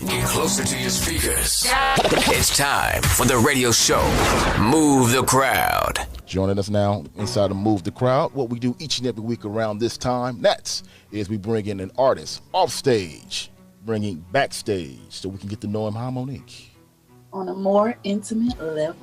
Get closer to your speakers. It's time for the radio show, Move the Crowd. Joining us now inside of Move the Crowd, what we do each and every week around this time, is we bring in an artist off stage, bringing backstage so we can get to know him. Hi, Monique. On a more intimate level.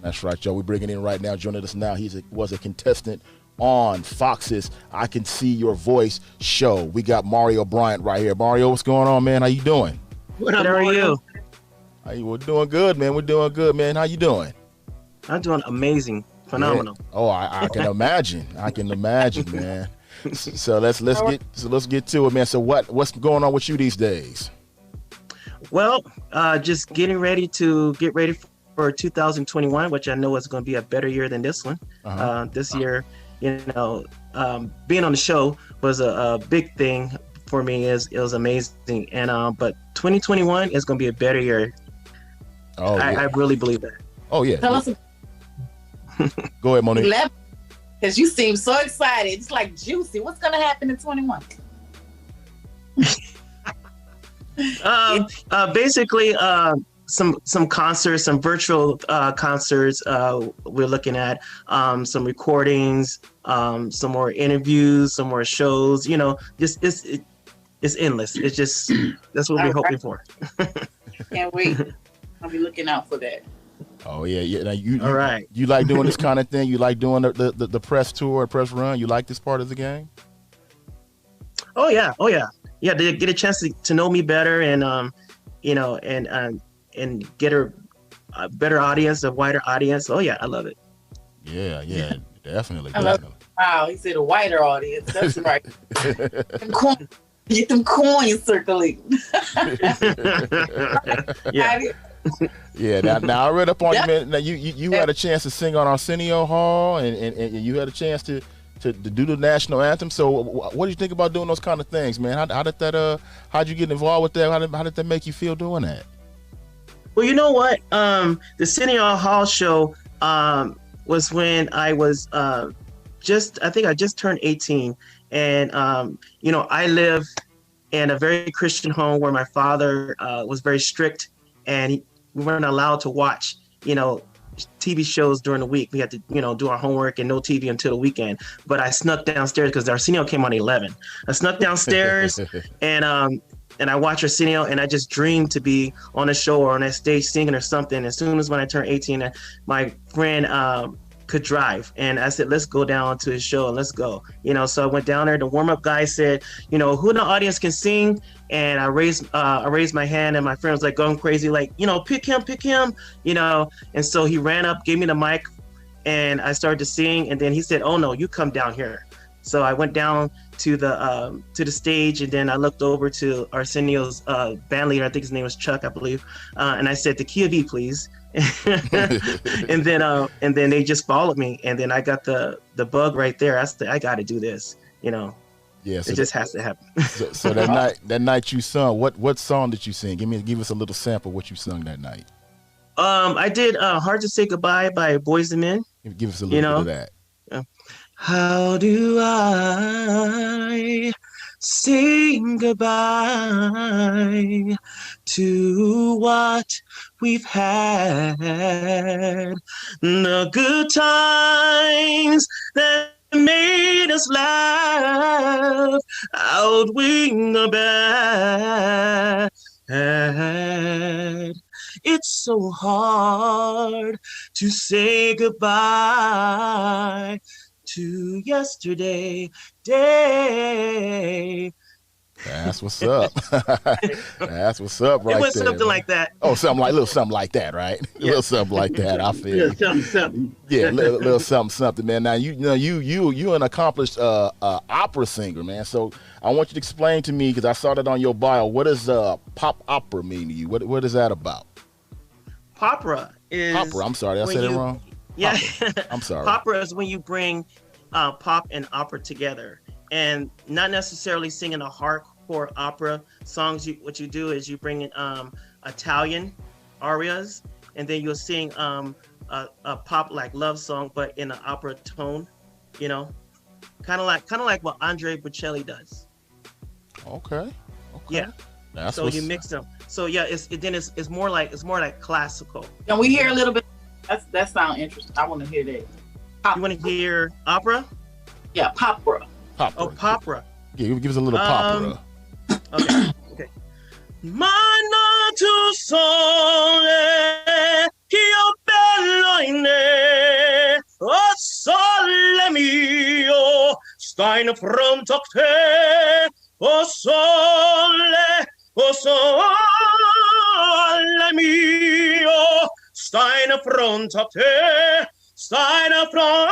That's right, y'all. We're bringing in right now, joining us now, was a contestant on Fox's I Can See Your Voice show. We got Mario Bryant right here. Mario, what's going on, man? How you doing? What up, how are you? We're doing good, man. We're doing good, man. How you doing? I'm doing amazing, phenomenal. Yeah. Oh, I can imagine. I can imagine, man. So let's get to it, man. So what's going on with you these days? Well, just getting ready for 2021, which I know is going to be a better year than this one. This year, being on the show was a big thing for me. It was amazing, and but 2021 is going to be a better year. Oh, yeah. I really believe that. Oh yeah. Tell us. Go ahead, Monique. Because you seem so excited. It's like juicy. What's going to happen in 21? Basically, some concerts, some virtual concerts. We're looking at some recordings, some more interviews, some more shows. It's endless. It's just that's what we're hoping for. Can't wait. I'll be looking out for that. Oh yeah. Now all right. You like doing this kind of thing? You like doing the press tour, press run? You like this part of the game? Oh yeah. Yeah, to get a chance to know me better, and and get a better audience, a wider audience. Oh yeah, I love it. Yeah, definitely. Wow, he said a wider audience. That's right. Get them coins circulating. Yeah. Yeah. Now I read up on you, man. Now you had a chance to sing on Arsenio Hall, and you had a chance to do the national anthem. So what do you think about doing those kind of things, man? How'd you get involved with that? How did that make you feel doing that? Well, you know what? The Arsenio Hall show was when I was I think I just turned 18, and I live in a very Christian home where my father was very strict, and we weren't allowed to watch TV shows during the week. We had to do our homework and no TV until the weekend. But I snuck downstairs because Arsenio came on 11. I snuck downstairs and I watched Arsenio, and I just dreamed to be on a show or on that stage singing or something. As soon as when I turned 18, my friend could drive, and I said, let's go down to his show and let's go. So I went down there. The warm-up guy said, who in the audience can sing? And I raised my hand, and my friend was like going crazy, like, pick him. And so he ran up, gave me the mic, and I started to sing. And then he said, oh no, you come down here. So I went down to the stage, and then I looked over to Arsenio's band leader. I think his name was Chuck, I believe. And I said, the key of E, please. and then they just followed me, and then I got the bug right there. I said, I got to do this. Yeah, so it just has to happen. so that night you sung. What song did you sing? Give us a little sample of what you sung that night. I did "Hard to Say Goodbye" by Boys and Men. Give us a little bit of that. How do I say goodbye to what we've had? The good times that made us laugh outweigh the bad. It's so hard to say goodbye to yesterday. That's what's up. That's what's up, right there. It was something like that. Oh, little something like that, right? Yeah. Little something like that. I feel. Something. Yeah, little something, man. Now you an accomplished opera singer, man. So I want you to explain to me, because I saw that on your bio. What does pop opera mean to you? What is that about? Opera is. Opera. I'm sorry, I said it wrong. Yeah, I'm sorry. Opera is when you bring pop and opera together, and not necessarily singing a hardcore opera songs. What you do is you bring in Italian arias, and then you'll sing a pop like love song, but in an opera tone. Kind of like what Andre Bocelli does. Okay. Yeah. So you mix them. So yeah, it's more like classical. Can we hear a little bit? That sounds interesting. I want to hear that. You want to hear opera? Yeah, popra. Oh, popra. Yeah, give us a little popra. Okay. Mana tu sole io bello in ne, o sole mio stai in fronte a te, o sole mio stai in fronte a te, stai in fronte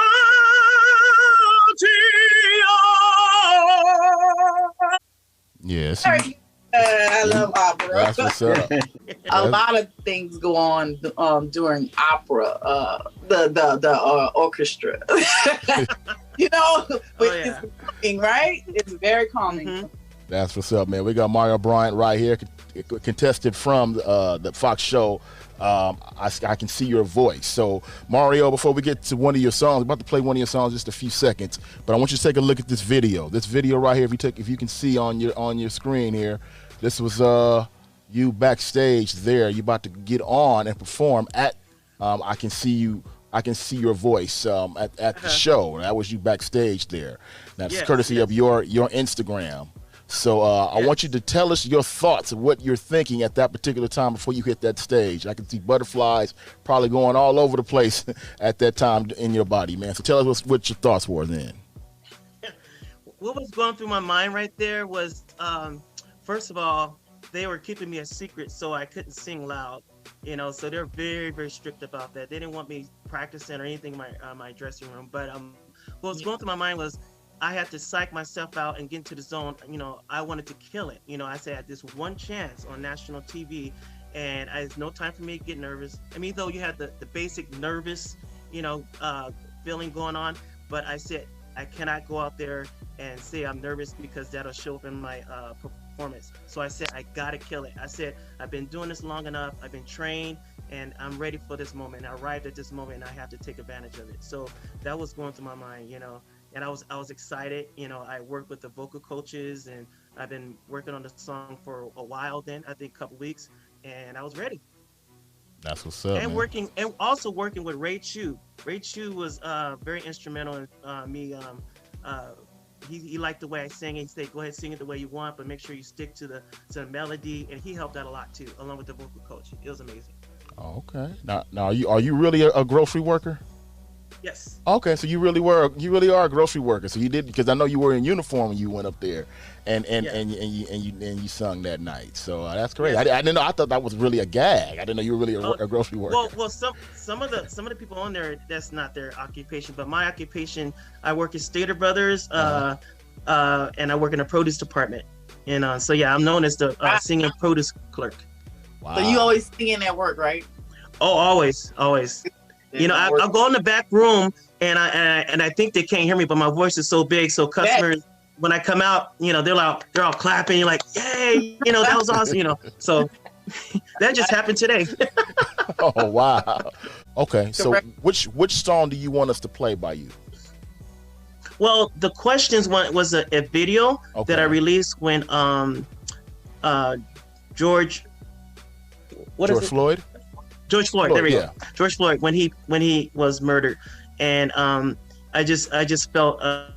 Yes. I love opera. That's what's up. A lot of things go on during opera. The orchestra. But it's calming, right? It's very calming. Mm-hmm. That's what's up, man. We got Mario Bryant right here, contested from the Fox show. I can see your voice. So, Mario, before we get to one of your songs, I'm about to play one of your songs in just a few seconds, but I want you to take a look at this video. This video right here, if you can see on your screen here, this was you backstage there. You about to get on and perform at. I can see you. I can see your voice at the show. That was you backstage there. That's courtesy of your Instagram. So I want you to tell us your thoughts of what you're thinking at that particular time before you hit that stage. I can see butterflies probably going all over the place at that time in your body, man. So tell us what your thoughts were then. What was going through my mind right there was, first of all, they were keeping me a secret so I couldn't sing loud. So they're very, very strict about that. They didn't want me practicing or anything in my dressing room. But what was going through my mind was, I had to psych myself out and get into the zone. I wanted to kill it. I said, I had this one chance on national TV, and there's no time for me to get nervous. I mean, though you had the basic nervous, feeling going on, but I said, I cannot go out there and say I'm nervous because that'll show up in my performance. So I said, I gotta kill it. I said, I've been doing this long enough. I've been trained, and I'm ready for this moment. I arrived at this moment, and I have to take advantage of it. So that was going through my mind, And I was excited. I worked with the vocal coaches, and I've been working on the song for a while then, I think a couple weeks, and I was ready. That's what's up, and man. Also working with Ray Chu. Ray Chu was very instrumental in me. He liked the way I sang it. He said, go ahead, sing it the way you want, but make sure you stick to the melody, and he helped out a lot too, along with the vocal coach. It was amazing. Oh, okay. Now are you really a grocery worker? Yes. Okay, so you really are a grocery worker. So you did, because I know you were in uniform when you went up there, and you sung that night. So that's great. Yes. I didn't know. I thought that was really a gag. I didn't know you were really a grocery worker. Well, some of the people on there, that's not their occupation, but my occupation, I work at Stater Brothers, and I work in the produce department, and so yeah, I'm known as the singing produce clerk. Wow. So you always singing at work, right? Oh, always. I'll go in the back room, and I think they can't hear me, but my voice is so big, so customers, when I come out, they're all clapping, like, yay, that was awesome, So that just happened today. Oh wow. Okay, so which song do you want us to play by you? Well, the Questions one was a video that I released when George Floyd. George Floyd, there we go. George Floyd, when he was murdered, and I just felt a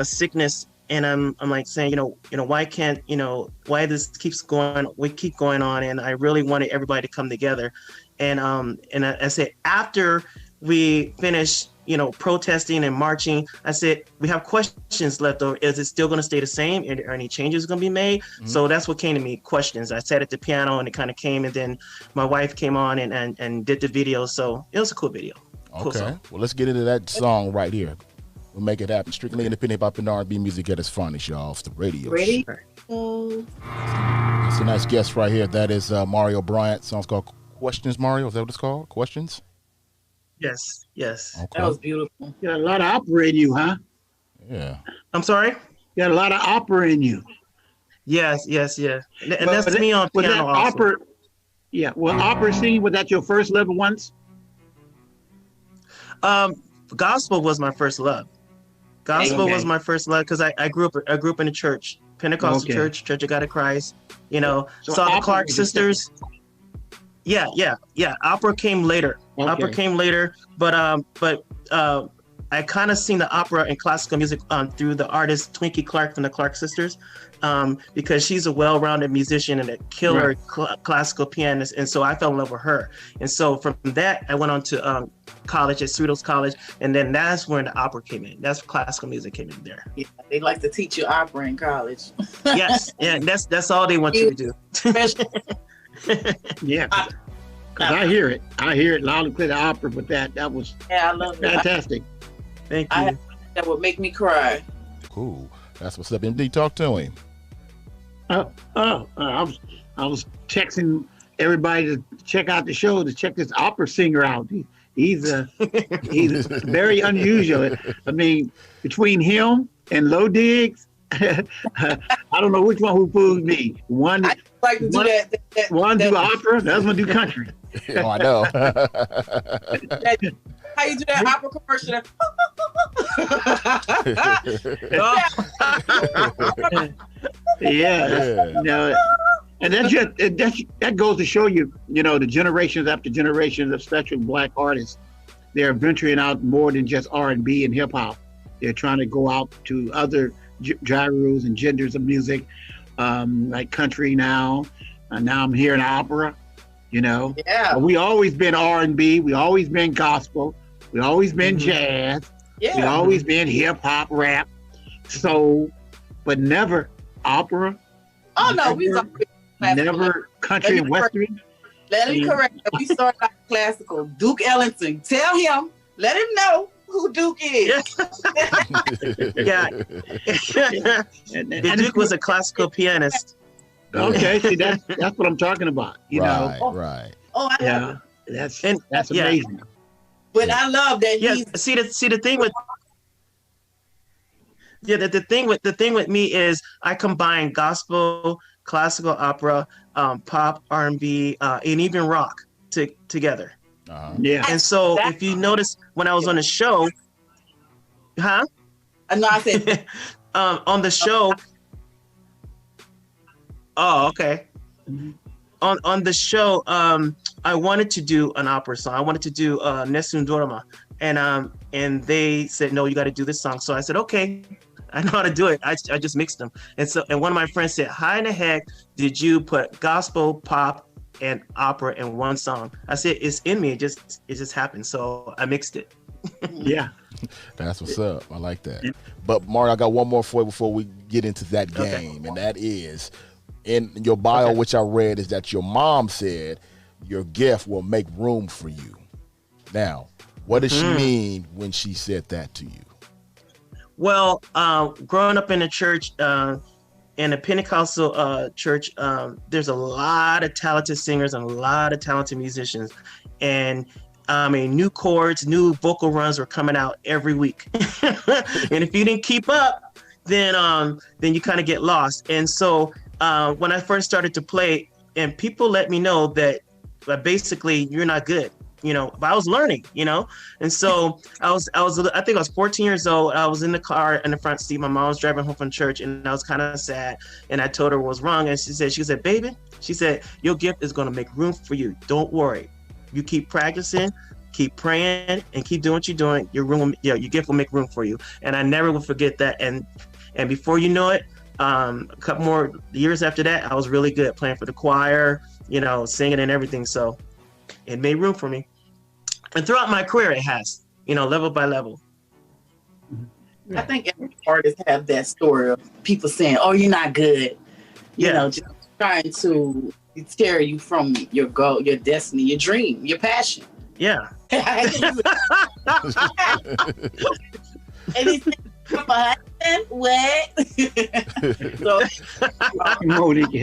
sickness, and I'm like saying, why can't, why this keeps going, we keep going on, and I really wanted everybody to come together, and I said, after we finish, protesting and marching, I said, we have questions left over. Is it still going to stay the same? Are any changes going to be made? Mm-hmm. So that's what came to me, questions. I sat at the piano, and it kind of came, and then my wife came on and did the video. So it was a cool video. Cool okay. song. Well, let's get into that song right here. We'll make it happen. Strictly independent hip hop and R&B music at its finest, y'all. It's the radio. Ready? It's a nice guest right here. That is Mario Bryant. Song's called Questions, Mario. Is that what it's called? Questions? Yes. Okay. That was beautiful. You got a lot of opera in you, huh? Yeah. I'm sorry? You got a lot of opera in you. Yes. And that's me on piano also. Opera, yeah. Well, opera singing, was that your first love once? Gospel was my first love. Gospel was my first love because I grew up in the church, Pentecostal Okay. Church of God of Christ. You know, So saw the opera Clark was the sisters. Yeah. Opera came later. Okay. Opera came later, but I kind of seen the opera and classical music through the artist Twinkie Clark from the Clark sisters, because she's a well-rounded musician and a killer classical pianist, and so I fell in love with her. And so from that, I went on to college at Cerritos College, and then that's when the opera came in. That's classical music came in there. Yeah, they like to teach you opera in college. Yes, yeah, that's all they want you to do. Yeah. Because I hear it loud and clear, the opera, but that was Yeah, I love it. fantastic. Thank you. That would make me cry. Cool. That's what's up. MD, talk to him. I was texting everybody to check out the show, to check this opera singer out. He's very unusual. I mean, between him and Low Diggs, I don't know which one who fooled me. One I like to do that. One do opera, the other one do country. Oh, I know. How you do that opera commercial? Yeah. You know, and that goes to show you, you know, the generations after generations of special Black artists, they're venturing out more than just R&B and hip hop. They're trying to go out to other genres and genders of music, like country now. Now I'm hearing opera. You know, we always been R&B. We always been gospel. We always been jazz. We always been hip hop, rap, soul, but never opera. Oh no, never country and western. Let me correct that. We started out classical. Duke Ellington. Tell him. Let him know who Duke is. Yeah. Duke was a classical pianist. Okay, see that's what I'm talking about. You know, right. Oh, I yeah, that's amazing. But I love that. Yeah, see the thing with the thing with me is I combine gospel, classical opera, pop, R&B, and even rock together. Yeah. And so if you notice when I was on the show, No, I said on the show. Oh, okay. On the show, I wanted to do an opera song. I wanted to do Nessun Dorma, and they said, no, you got to do this song. So I said, okay, I know how to do it. I just mixed them. And one of my friends said, how in the heck did you put gospel, pop, and opera in one song? I said, it's in me. It just happened. So I mixed it. Yeah. That's what's up. I like that. But Mario, I got one more for you before we get into that game, and that is, in your bio, which I read, is that your mom said your gift will make room for you. Now, what does she mean when she said that to you? Well, growing up in the church, in a Pentecostal church, there's a lot of talented singers and a lot of talented musicians. And I mean, new chords, new vocal runs were coming out every week. And if you didn't keep up, then you kind of get lost. And so when I first started to play, and people let me know that basically you're not good, you know, but I was learning, you know. And so I think I was 14 years old. I was in the car in the front seat. My mom was driving home from church, and I was kind of sad. And I told her what was wrong. And she said, baby, she said, your gift is going to make room for you. Don't worry. You keep practicing, keep praying, and keep doing what you're doing. Your gift will make room for you. And I never will forget that. And before you know it, a couple more years after that, I was really good playing for the choir, you know, singing and everything. So it made room for me. And throughout my career, it has, you know, level by level. I think every artist have that story of people saying, oh, you're not good. You know, just trying to tear you from your goal, your destiny, your dream, your passion. Yeah. And he said, what? So, Monique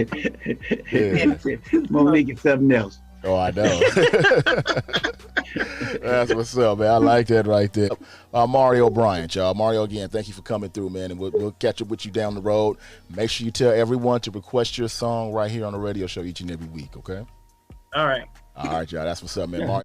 is something else. Oh, I know. That's what's up, man. I like that right there. Mario Bryant, y'all. Mario, again, thank you for coming through, man. And we'll catch up with you down the road. Make sure you tell everyone to request your song right here on the radio show each and every week, okay? All right. All right, y'all. That's what's up, man. Mario.